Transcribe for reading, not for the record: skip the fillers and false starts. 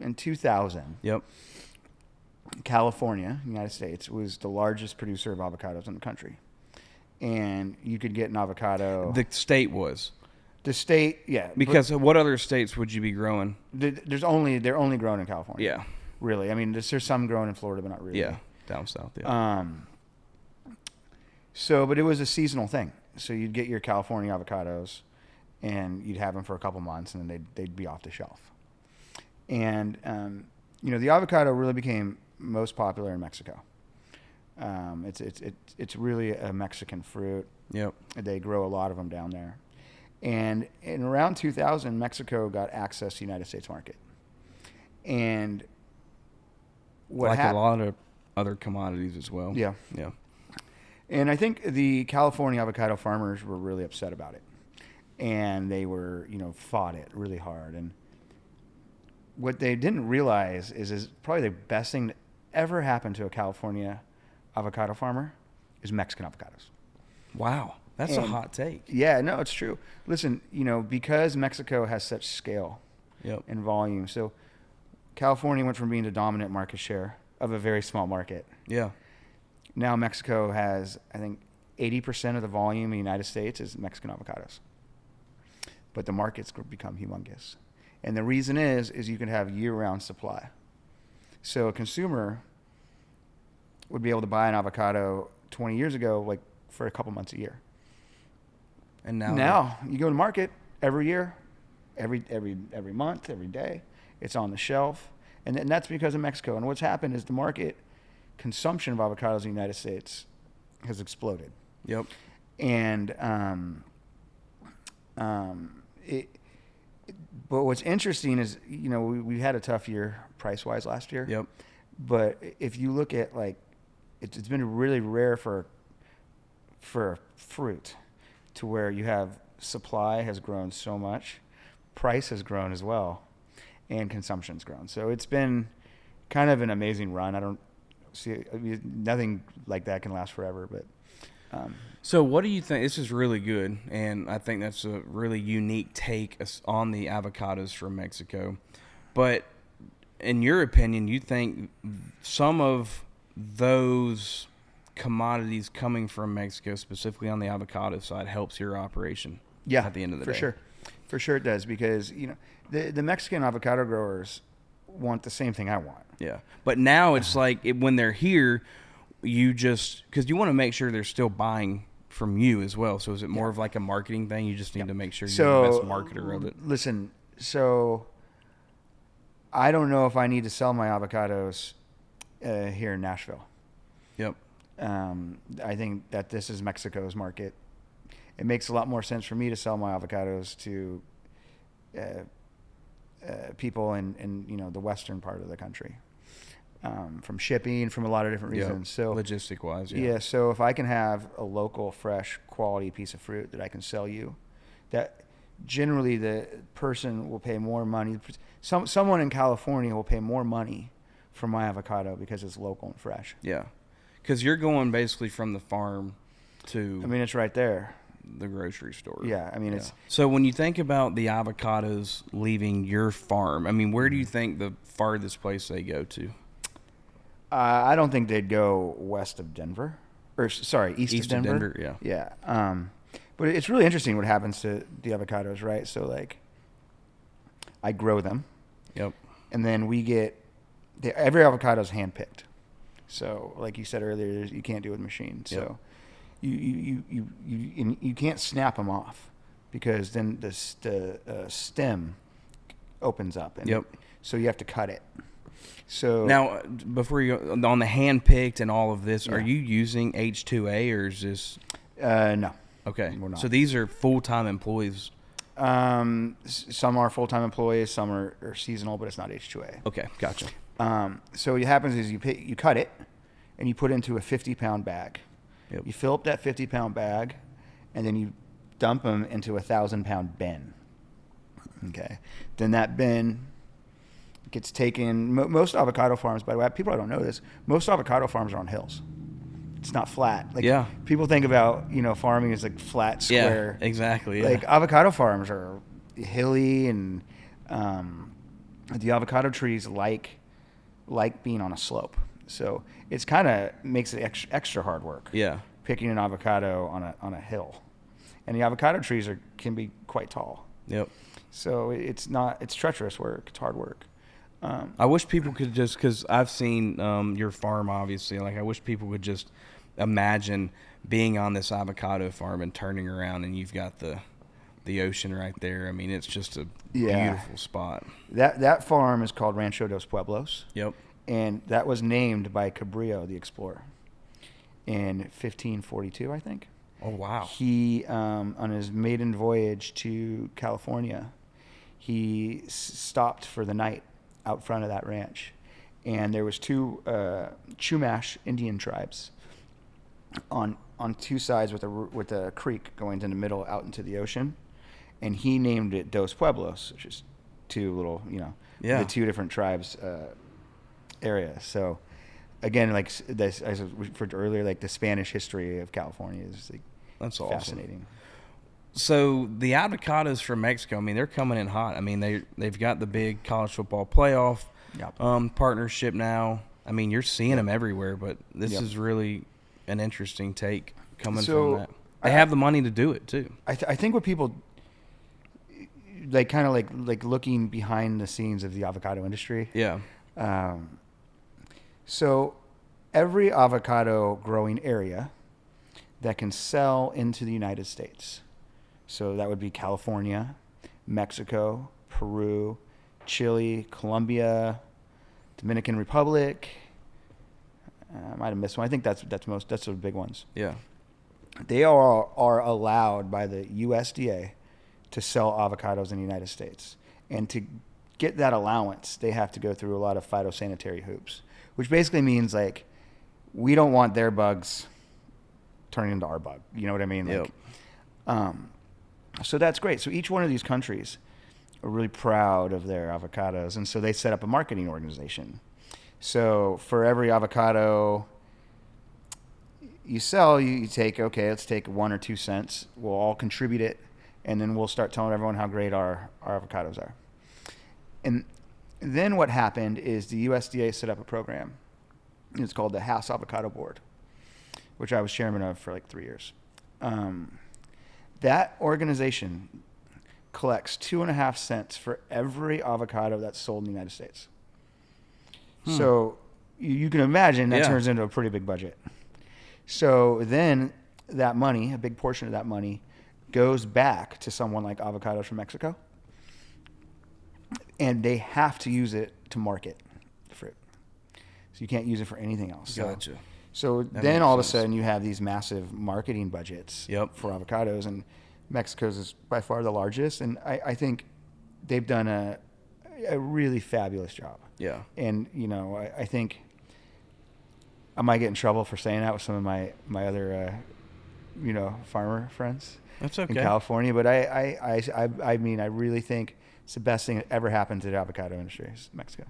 in 2000, Yep. California, United States, was the largest producer of avocados in the country. And you could get an avocado. The state was. The state, yeah. Because what other states would you be growing? They're only grown in California. Yeah. Really. I mean, there's some grown in Florida, but not really. Yeah. Down south, yeah. But it was a seasonal thing. So you'd get your California avocados, and you'd have them for a couple months, and then they'd be off the shelf. And the avocado really became most popular in Mexico. It's really a Mexican fruit. Yep. They grow a lot of them down there. And in around 2000, Mexico got access to the United States market. And what a lot of other commodities as well. Yeah. Yeah. And I think the California avocado farmers were really upset about it. And they were, fought it really hard. And what they didn't realize is probably the best thing that ever happened to a California avocado farmer is Mexican avocados. Wow. That's a hot take. Yeah, no, it's true. Listen, because Mexico has such scale and volume. So California went from being the dominant market share of a very small market. Yeah. Now Mexico has, I think, 80% of the volume in the United States is Mexican avocados. But the market's become humongous. And the reason is you can have year-round supply. So a consumer would be able to buy an avocado 20 years ago, like for a couple months a year. And now you go to market every year, every month, every day. It's on the shelf. And that's because of Mexico. And what's happened is the market consumption of avocados in the United States has exploded. Yep. And but what's interesting is, we had a tough year price-wise last year. Yep. But if you look at, it's been really rare for fruit to where you have supply has grown so much, price has grown as well, and consumption's grown. So it's been kind of an amazing run. I don't see nothing like that can last forever, but. So what do you think? This is really good, and I think that's a really unique take on the avocados from Mexico. But in your opinion, you think some of those commodities coming from Mexico, specifically on the avocado side, helps your operation? Yeah, at the end of the day, for sure it does, because the Mexican avocado growers want the same thing I want. Yeah, but now it's when they're here, because you want to make sure they're still buying from you as well. So is it more of like a marketing thing? You just need to make sure you're the best marketer of it. Listen, so I don't know if I need to sell my avocados here in Nashville. Yep. I think that this is Mexico's market. It makes a lot more sense for me to sell my avocados to people in the western part of the country. From shipping, from a lot of different reasons. So logistic wise, yeah. So if I can have a local, fresh, quality piece of fruit that I can sell you, that generally the person will pay more money. Someone in California will pay more money for my avocado because it's local and fresh. Yeah, because you're going basically from the farm to. I mean, it's right there. The grocery store. Yeah, I mean it's. So when you think about the avocados leaving your farm, I mean, where do you think the farthest place they go to? I don't think they'd go west of Denver, east of Denver. Yeah. Yeah. But it's really interesting what happens to the avocados, right? So I grow them. Yep. And then every avocado is handpicked. So like you said earlier, you can't do it with machines. Yep. So you can't snap them off, because then the stem opens up. And so you have to cut it. So now, before you go on the hand picked and all of this, are you using H2A or is this? No. Okay. We're not. So these are full-time employees. Some are full-time employees, some are seasonal, but it's not H2A. Okay, gotcha. So what happens is you cut it and you put it into a 50-pound bag. Yep. You fill up that 50-pound bag, and then you dump them into a 1,000-pound bin. Okay. Then that bin gets taken. Most avocado farms, by the way, people don't know this. Most avocado farms are on hills. It's not flat. People think about farming as flat, square. Yeah, exactly. Yeah. Avocado farms are hilly, and the avocado trees like being on a slope. So it's kind of makes it extra hard work. Yeah. Picking an avocado on a hill, and the avocado trees can be quite tall. Yep. So it's treacherous work. It's hard work. I wish people could just, because I've seen your farm, obviously. Like, I wish people could just imagine being on this avocado farm and turning around, and you've got the ocean right there. I mean, it's just a beautiful spot. That farm is called Rancho dos Pueblos. Yep. And that was named by Cabrillo, the explorer, in 1542, I think. Oh, wow. He, on his maiden voyage to California, he stopped for the night out front of that ranch. And there was two Chumash Indian tribes on two sides with a creek going in the middle out into the ocean. And he named it Dos Pueblos, which is two little, the two different tribes area. So again, like this, as I referred to earlier, like the Spanish history of California is like, that's fascinating. Awesome. So the avocados from Mexico, I mean, they're coming in hot. I mean, they've got the big college football playoff partnership now. I mean, you're seeing them everywhere, but this is really an interesting take coming from that. They have the money to do it too. I think what people like, kind of like looking behind the scenes of the avocado industry. Yeah. So every avocado growing area that can sell into the United States. So that would be California, Mexico, Peru, Chile, Colombia, Dominican Republic. I might have missed one. I think that's the big ones. Yeah. They are allowed by the USDA to sell avocados in the United States. And to get that allowance, they have to go through a lot of phytosanitary hoops, which basically means like we don't want their bugs turning into our bug. You know what I mean? Yep. Like, so that's great. So each one of these countries are really proud of their avocados, and so they set up a marketing organization. So for every avocado you sell, you take, okay, let's take 1 or 2 cents. We'll all contribute it, and then we'll start telling everyone how great our avocados are. And then what happened is the USDA set up a program. It's called the House Avocado Board, which I was chairman of for like 3 years. That organization collects 2.5 cents for every avocado that's sold in the United States. So you can imagine that turns into a pretty big budget. So then that money, a big portion of that money, goes back to someone like Avocados from Mexico, and they have to use it to market the fruit. So you can't use it for anything else. Gotcha. So then all of a sudden you have these massive marketing budgets for avocados, and Mexico's is by far the largest, and I think they've done a really fabulous job. Yeah. And, I think I might get in trouble for saying that with some of my other, farmer friends. That's okay. In California, but I mean, I really think it's the best thing that ever happened to the avocado industry is Mexico.